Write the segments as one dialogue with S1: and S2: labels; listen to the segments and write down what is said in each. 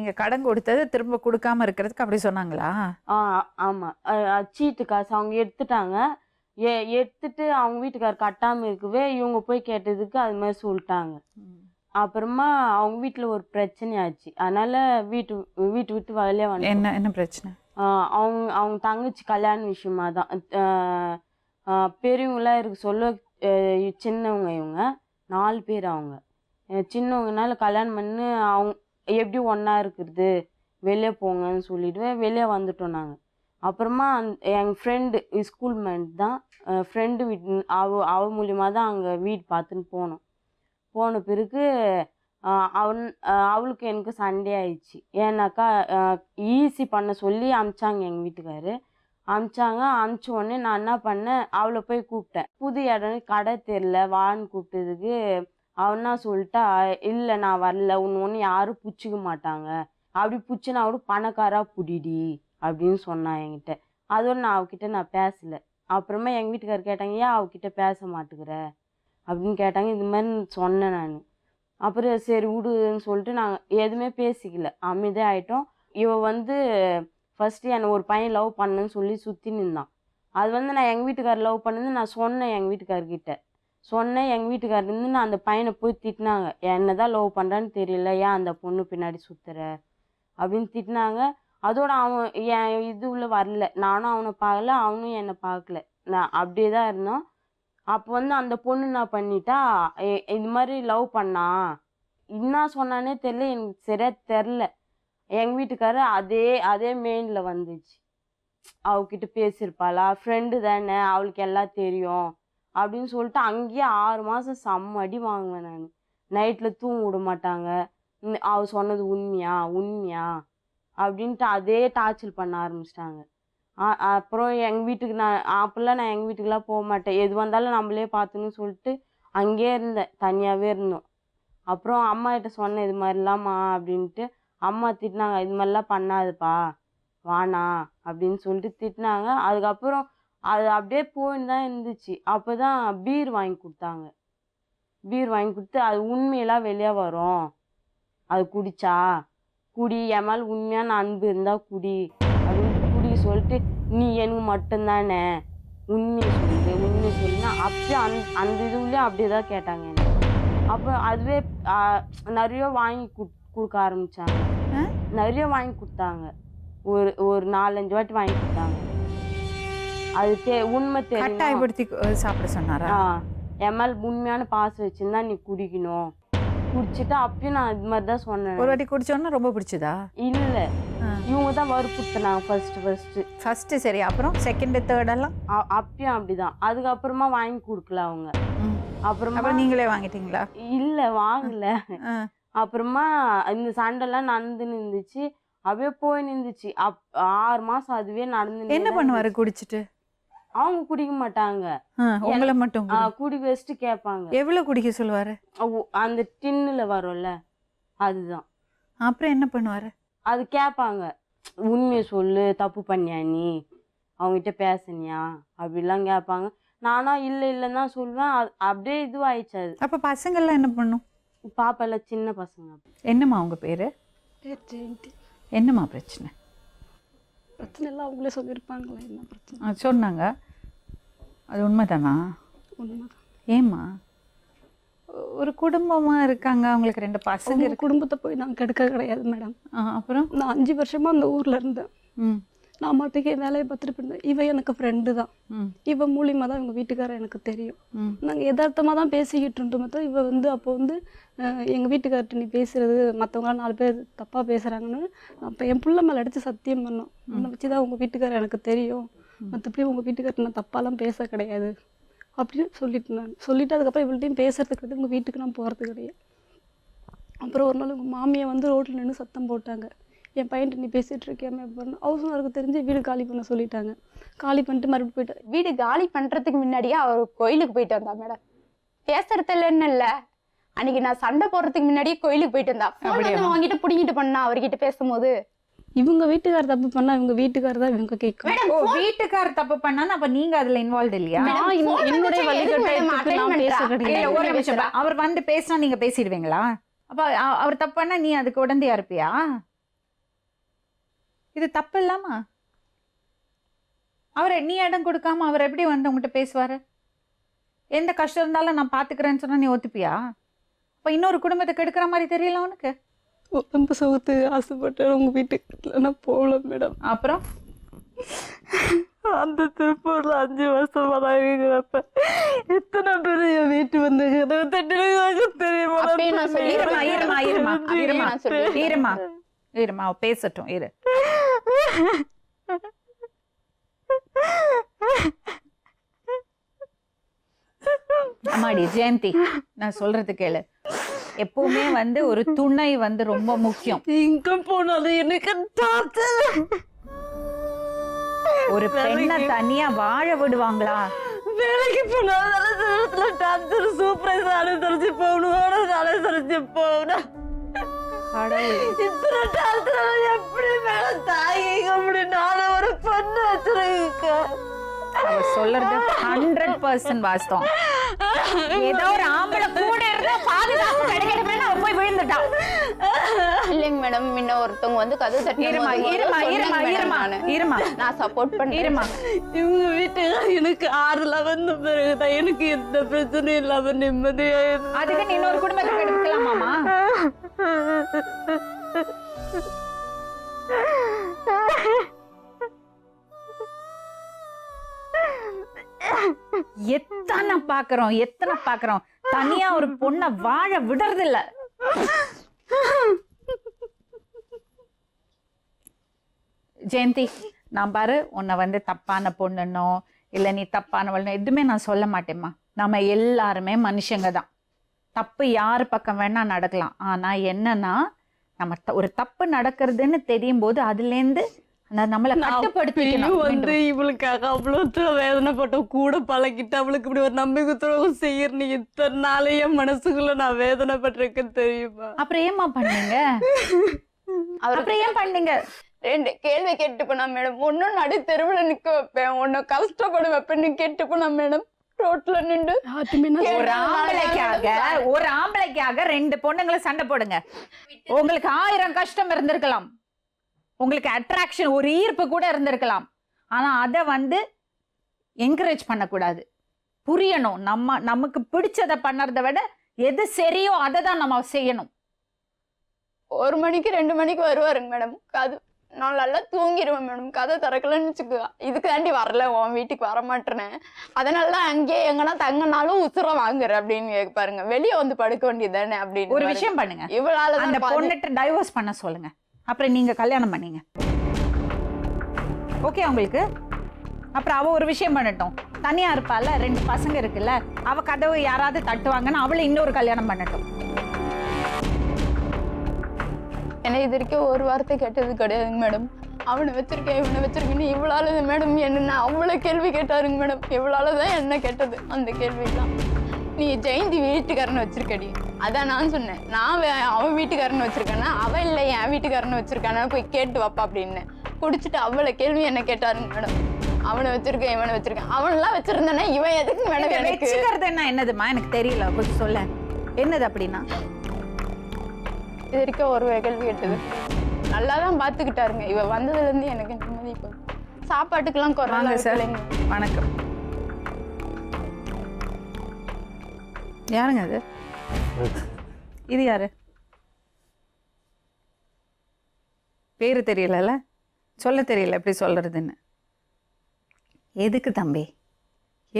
S1: நீங்க கடன் கொடுத்தது திரும்ப கொடுக்காம இருக்கிறதுக்கு அப்படி சொன்னாங்களா?
S2: ஆமா. சீட்டு காசு அவங்க எடுத்துட்டாங்க. எடுத்துட்டு அவங்க வீட்டுக்காரர் கட்டாம இருக்கவே இவங்க போய் கேட்டதுக்கு அது மாதிரி சொல்லிட்டாங்க. அப்புறமா அவங்க வீட்டுல ஒரு பிரச்சனை ஆச்சு. அதனால வீட்டு விட்டு வெளியே வந்து.
S1: என்ன பிரச்சனை?
S2: அவங்க தங்கச்சி கல்யாண விஷயமா தான். பெரியவங்களாம் இருக்க சொல்ல சின்னவங்க இவங்க 4 பேர். அவங்க சின்னவங்கனால கல்யாணம் பண்ணி அவங்க எப்படி ஒன்றா இருக்கிறது, வெளியே போங்கன்னு சொல்லிட்டு வெளியே வந்துட்டோம் நாங்கள். அப்புறமா எங்கள் ஃப்ரெண்டு ஸ்கூல் மேட் தான், ஃப்ரெண்டு வீட்டு அவ மூலியமாக தான் அங்கே வீடு பார்த்துன்னு போனோம். போன பிறகு அவளுக்கு எனக்கு சண்டே ஆயிடுச்சு. ஏன்னாக்கா ஈஸி பண்ண சொல்லி அனுப்பிச்சாங்க எங்கள் வீட்டுக்காரு. அனுப்பிச்ச உடனே நான் என்ன பண்ணேன், அவளை போய் கூப்பிட்டேன். புது இடம் கடை தெரில வான்னு கூப்பிட்டதுக்கு அவனா சொல்லிட்டா, இல்லை நான் வரல, ஒன்று யாரும் பிடிச்சிக்க மாட்டாங்க, அப்படி பிடிச்சினா கூட பணக்காரா புடிடி அப்படின்னு சொன்னான் என்கிட்ட. அதோட நான் அவகிட்ட நான் பேசலை. அப்புறமா எங்கள் வீட்டுக்காரர் கேட்டாங்க, ஏன் அவகிட்ட பேச மாட்டேங்கிற அப்படின்னு கேட்டாங்க. இது மாதிரி சொன்னேன் நான். அப்புறம் சரி விடுன்னு சொல்லிட்டு நாங்கள் எதுவுமே பேசிக்கல, அமைதியாக ஆகிட்டோம். ஃபஸ்ட்டு என்னை ஒரு பையன் லவ் பண்ணுன்னு சொல்லி சுற்றி நின்றான். அது நான் எங்கள் வீட்டுக்காரர் லவ் பண்ணது நான் சொன்னேன். எங்கள் வீட்டுக்காரர்கிட்ட சொன்னேன். எங்கள் வீட்டுக்காரர் நான் அந்த பையனை போய் திட்டினாங்க. என்ன தான் லவ் பண்ணுறான்னு தெரியல, ஏன் அந்த பொண்ணு பின்னாடி சுற்றுற அப்படின்னு திட்டினாங்க. அதோட அவன் என் இதுல வரல, நானும் அவனை பார்க்கல, அவனும் என்னை பார்க்கல. நான் அப்படியே தான் இருந்தோம். அப்போ அந்த பொண்ணு என்ன பண்ணிட்டா, இது மாதிரி லவ் பண்ணா என்ன சொன்னானே தெரியல, எனக்கு சரியா தெரில. எங்கள் வீட்டுக்காரர் அதே மெயினில் வந்துச்சு. அவகிட்ட பேசியிருப்பாளா, ஃப்ரெண்டு தானே, அவளுக்கு எல்லாம் தெரியும் அப்படின்னு சொல்லிட்டு அங்கேயே 6 மாதம் செம்ம அடி வாங்குவேன் நான். நைட்டில் தூங்க விட மாட்டாங்க. அவ சொன்னது உண்மையா அப்படின்ட்டு அதே டார்ச்சர் பண்ண ஆரம்பிச்சிட்டாங்க. அப்புறம் எங்கள் வீட்டுக்கு அப்போல்லாம் நான் எங்கள் வீட்டுக்கெலாம் போக மாட்டேன். எது வந்தாலும் நம்மளே பார்த்துன்னு சொல்லிட்டு அங்கேயே இருந்தேன், தனியாகவே இருந்தோம். அப்புறம் அம்மா கிட்ட சொன்னேன் இது மாதிரிலாமா அப்படின்ட்டு. அம்மா திட்டினாங்க, இது மாதிரிலாம் பண்ணாதுப்பா, வானா அப்படின்னு சொல்லிட்டு திட்டினாங்க. அதுக்கப்புறம் அது அப்படியே போயின்னு தான் இருந்துச்சு. அப்போ தான் பீர் வாங்கி கொடுத்தாங்க. பீர் வாங்கி கொடுத்து அது உண்மையெல்லாம் வெளியே வரும், அது குடிச்சா குடி, என் மேலே உண்மையான அன்பு இருந்தால் குடி அப்படின்னு குடி சொல்லிட்டு, நீ எனக்கு மட்டும்தானே உண்மையை சொல்லுன்னா அப்படியே அந்த இதுலேயும் அப்படியே தான் கேட்டாங்க என்ன. அப்போ அதுவே நிறைய வாங்கி கொடுக்க ஆரம்பித்தாங்க. நிறைய வாங்கி கொடுத்தாங்க. ஒரு 4-5 வாட்டி வாங்கி கொடுத்தாங்க. அது உண்மை தெரியும்.
S1: சாப்பிட சொன்னாரா?
S2: என் மேலே உண்மையான பாசம் வச்சுருந்தா நீ குடிக்கணும். குடிச்சிட்டு அப்பயும் நான் இது மாதிரி தான் சொன்னேன்.
S1: ஒரு வாட்டி குடிச்சோன்னா ரொம்ப பிடிச்சதா?
S2: இல்லை, இவங்க தான் வறுப்புத்துனாங்க ஃபர்ஸ்ட். சரி, அப்புறம் செகண்ட் தேர்டெல்லாம் அப்பயும் அப்படிதான். அதுக்கப்புறமா வாங்கி கொடுக்கல அவங்க. அப்புறமா
S1: நீங்களே வாங்கிட்டீங்களா?
S2: இல்லை, வாங்கல. அப்புறமா இந்த சண்டைலாம் நடந்துன்னு இருந்துச்சு, அப்படியே போய் நின்றுச்சு. 6 மாதம் அதுவே நடந்து.
S1: என்ன பண்ணுவாரு குடிச்சிட்டு?
S2: அவங்க குடிக்க மாட்டாங்க,
S1: உங்களை மட்டும்
S2: குடி வச்சுட்டு கேட்பாங்க.
S1: எவ்வளவு குடிக்க சொல்லுவாரு?
S2: அந்த டின்னுல வரும்ல அதுதான்.
S1: அப்புறம் என்ன பண்ணுவாரு?
S2: அது கேட்பாங்க, உண்மையை சொல்லு, தப்பு பண்ணியா நீ, அவங்ககிட்ட பேசுனியா அப்படிலாம் கேட்பாங்க. நானா இல்லைன்னு தான் சொல்லுவேன். அப்படியே இதுவாயிடுச்சு அது.
S1: அப்ப பசங்கள்லாம் என்ன பண்ணும்?
S2: பாப்பாலாம் சின்ன பசங்க.
S1: என்னம்மா அவங்க பேரு? என்னம்மா பிரச்சனை?
S3: பிரச்சனை எல்லாம் அவங்களே சொல்லியிருப்பாங்களே, என்ன பிரச்சனை
S1: சொன்னாங்க. அது உண்மைதானா?
S3: உண்மைதான்.
S1: ஏம்மா? ஒரு குடும்பமா இருக்காங்க, அவங்களுக்கு 2 பசங்க.
S3: குடும்பத்தை போய் நான் கெடுக்க கிடையாது மேடம்.
S1: அப்புறம்
S3: நான் 5 வருஷமா அந்த ஊர்ல இருந்தேன். நான் மட்டுக்கே வேலையை பார்த்துட்டு இருந்தேன். இவ எனக்கு ஃப்ரெண்டு தான். இவ மூலியமாக தான் இவங்க வீட்டுக்காரர் எனக்கு தெரியும். நாங்கள் யதார்த்தமாக தான் பேசிக்கிட்டு இருந்தோம். இவ அப்போ எங்கள் வீட்டுக்கார்ட்ட நீ பேசுறது மற்றவங்களாம் 4 பேர் தப்பாக பேசுகிறாங்கன்னு அப்போ என் பிள்ளை மேலே அடித்து சத்தியம் பண்ணோம். உன்னை வச்சு தான் உங்கள் வீட்டுக்காரர் எனக்கு தெரியும், மற்றபடி உங்கள் வீட்டுக்கார்ட்ட நான் தப்பாலாம் பேச கிடையாது அப்படின்னு சொல்லிட்டு அதுக்கப்புறம் இவள்கிட்டையும் பேசுறது கிடையாது, உங்கள் வீட்டுக்கு நான் போகிறது கிடையாது. அப்புறம் ஒரு நாள் உங்கள் மாமியை ரோட்டில் நின்று சத்தம் போட்டாங்க, என் பையன்ட்டு நீ பேசிகிட்டு இருக்கியாமே அப்படின்னு. ஹவுஸ் ஓனருக்கு தெரிஞ்சு வீடு காலி பண்ண சொல்லிட்டாங்க. காலி பண்ணிட்டு மறுபடியும் போயிட்டு.
S4: வீடு காலி பண்ணுறதுக்கு முன்னாடியே அவர் கோயிலுக்கு போயிட்டு வந்தா மேடம். பேசுறதுல என்ன இல்லை, அன்னைக்கு நான் சண்டை போடுறதுக்கு முன்னாடியே கோயிலுக்கு போயிட்டு வந்தா. அவங்ககிட்ட பிடிங்கிட்டு பண்ணா அவர்கிட்ட பேசும்போது.
S3: இவங்க வீட்டுக்காரர் தப்பு பண்ணா இவங்க வீட்டுக்காரர் தான் இவங்க கேட்கும்.
S1: வீட்டுக்காரர் தப்பு பண்ணா அப்ப நீங்க அதுல இன்வால்வ் இல்லையா?
S3: என்னுடைய
S1: ஒரு நிமிஷம், அவர் பேசினா நீங்க பேசிடுவீங்களா? அப்ப அவர் தப்பு பண்ணா நீ அதுக்கு உடந்தையா இருப்பியா? இது தப்பு இல்லாமா? அவரை நீ இடம் கொடுக்காம அவர் எப்படி வந்து உங்ககிட்ட பேசுவாரு? எந்த கஷ்டம் இருந்தாலும் நான் பாத்துக்கிறேன்னு சொன்னா நீ ஒத்துப்பியா? அப்ப இன்னொரு குடும்பத்தை கெடுக்கிற மாதிரி தெரியல உனக்கு?
S3: உடம்பு சவுத்து ஆசைப்பட்டேன் உங்க வீட்டுக்கு நான் போகல மேடம்.
S1: அப்புறம்
S3: அந்த திருப்பூர்ல 5 வருஷமா தான் இருக்கிறப்ப எத்தனை பேர் என் வீட்டு வந்து தெரியுமா?
S4: அப்பயும் நான் சொல்லி
S1: இருமா இருமா இருமா இருமா இருமா இருமா அவ பேசட்டும் இரு. அம்மாடி ஜெயந்தி, நான் சொல்றது கேளு. எப்பவுமே வந்து ஒரு துணை வந்து ரொம்ப முக்கியம்.
S3: எங்க போனாலும் எனக்கு
S1: ஒரு பெண்ணை தனியா வாழ விடுவாங்களா?
S3: வேலைக்கு போனாலும் டாக்டர் சூப்பரைஸ் அனுசரிச்சு போகணும், அனுசரிச்சு போகணும். இத்தனை டாக்டர் எப்படி மேல தாயிங்க அப்படி நானும் ஒரு பொண்ணு வச்சிருக்கேன்.
S1: அவ சொல்றது 100% வாஸ்தவம். ஏதோ ஒரு ஆம்பளை கூட இருந்தா பாதுகாப்பு கிடைக்கணுமே அவ போய் விழுந்துட்டான்.
S4: இல்லைங்க மேடம், முன்ன ஒருத்தவங்க வந்து கதவு தட்டி
S1: இருமா இருமா இருமா இருமா இருமா
S4: நான் சப்போர்ட் பண்ணி
S1: இருமா.
S3: இவங்க வீட்டுல எனக்கு 6ல வந்த பிறகுதான் எனக்கு எந்த பிரச்சனையும் இல்லாம நிம்மதியா இருக்கு.
S1: அதுக்கு நீ இன்னொரு குடும்பத்துக்கு எடுக்கலாமாமா? எத்தனை பாக்குறோம் தனியா ஒரு பொண்ண வாழ விடுறது இல்ல. ஜெயந்தி, நான் பாரு உன்னை வந்து தப்பான பொண்ணுன்னோ இல்ல நீ தப்பானவள்னோ எதுவுமே நான் சொல்ல மாட்டேம்மா. நம்ம எல்லாருமே மனுஷங்க தான். தப்பு யார் பக்கம் வேணா நடக்கலாம். ஆனா என்னன்னா நம்ம ஒரு தப்பு நடக்கிறதுன்னு தெரியும் போது அதுல இருந்து நம்மளை கட்டுப்படுத்திக்கணும்.
S3: வந்து இவளுக்காக அவ்வளவு வேதனைப்பட்ட கூட பழகிட்டு அவளுக்கு இப்படி ஒரு நம்பிக்கை துரோகம் செய்யறீ இத்தனை நாளைய மனசுக்குள்ள நான் வேதனைப்பட்டிருக்கேன்னு தெரியுமா?
S1: அப்புறம் ஏமா பண்ணீங்க? அப்புறம் ஏன் பண்ணீங்க?
S4: 2 கேள்வி கேட்டு போனா மேடம். ஒன்னும் நடு தெருவுல நிக்க வைப்பேன், ஒன்னு கஷ்டப்பட வைப்பேன்னு கேட்டு போனா மேடம். ரோட்ல நின்று
S1: ஒரு ஆம்பளைக்காக 2 பொண்ணுங்களை சண்டை போடுங்க. உங்களுக்கு 1000 கஷ்டம் இருந்திருக்கலாம், உங்களுக்கு அட்ராக்ஷன் ஒரு ஈர்ப்பு கூட இருந்திருக்கலாம். ஆனா அதை வந்து என்கரேஜ் பண்ணக்கூடாது. புரியணும், நமக்கு பிடிச்சதை பண்ணறதை விட எது சரியோ அதை தான் நம்ம செய்யணும்.
S4: 1 மணிக்கு 2 மணிக்கு வருவாருங்க மேடம். அது நான் நல்லா தூங்கிடுவேன் மேடம். கதை திறக்கலன்னு வச்சுக்கோ, இதுக்கு தாண்டி வரல உன் வீட்டுக்கு வரமாட்டேனேன், அதனால தான் அங்கேயே எங்கன்னா தங்கினாலும் உசுர வாங்குற அப்படின்னு பாருங்க. வெளியே வந்து படுக்க வேண்டியதானே அப்படின்னு
S1: ஒரு விஷயம் பண்ணுங்க.
S4: இவளால
S1: அந்த பொண்ணுட்டு டைவர்ஸ் பண்ண சொல்லுங்க. அப்புறம் நீங்க கல்யாணம் பண்ணீங்க, ஓகே உங்களுக்கு? அப்புறம் அவ ஒரு விஷயம் பண்ணட்டும், தனியா இருப்பால, 2 பசங்க இருக்குல்ல, அவ கதவு யாராவது தட்டுவாங்கன்னு அவளை இன்னொரு கல்யாணம் பண்ணட்டும்.
S4: என்ன இது வரைக்கும் ஒரு வார்த்தை கேட்டது கிடையாதுங்க மேடம். அவனை வச்சிருக்கேன் இவனை வச்சிருக்கேன்னு இவளால மேடம் என்ன அவ்வளோ கேள்வி கேட்டாருங்க மேடம். இவளாலதான் என்ன கேட்டது அந்த கேள்வியெல்லாம். நீ ஜெயந்தி வீட்டுக்காரன்னு வச்சிருக்கடி, அதான் நான் சொன்னேன். நான் அவன் வீட்டுக்காரன்னு வச்சிருக்கேன்னா அவ இல்லை என் வீட்டுக்காரன்னு வச்சிருக்கானா போய் கேட்டு வாப்பா அப்படின்னு. குடிச்சிட்டு அவ்வளோ கேள்வி என்ன கேட்டாருங்க மேடம். அவனை வச்சிருக்கேன் இவனை வச்சிருக்கேன், அவனெல்லாம் வச்சிருந்தானே இவன் எதுக்கு மேடம் எனக்கு
S1: வச்சுக்கிறது என்ன? என்னதுமா எனக்கு தெரியல, கொஞ்சம் சொல்ல. என்னது அப்படின்னா?
S4: இது வரைக்கும் ஒரு கேள்வி கேட்டது. நல்லா தான் பார்த்துக்கிட்டாருங்க. இவ வந்ததுல இருந்து எனக்கு நிம்மதி போகுது. சாப்பாட்டுக்கெல்லாம் குறைவாங்க சார்.
S1: வணக்கம். யாருங்க அது? இது யாரு? பேரு தெரியல, சொல்ல தெரியல எப்படி சொல்றதுன்னு. எதுக்கு தம்பி,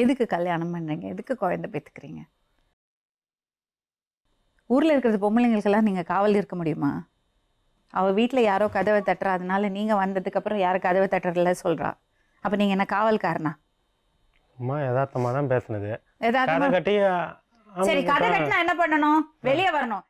S1: எதுக்கு கல்யாணம் பண்றீங்க? எதுக்கு குழந்தை பெற்றுக்கிறீங்க? ஊர்ல இருக்கிறது பொம்பளைங்களுக்கெல்லாம் நீங்க காவல் இருக்க முடியுமா? அவ வீட்டுல யாரோ கதவை தட்டுறா, அதனால நீங்க வந்ததுக்கு அப்புறம் யாரும் கதவை தட்டுறல சொல்றா. அப்ப நீங்க என்ன காவல்காரனா?
S5: அம்மா யதார்த்தமா தான் பேசுனது.
S1: சரி, கதை கட்டினா என்ன பண்ணணும்? வெளியே வரணும்.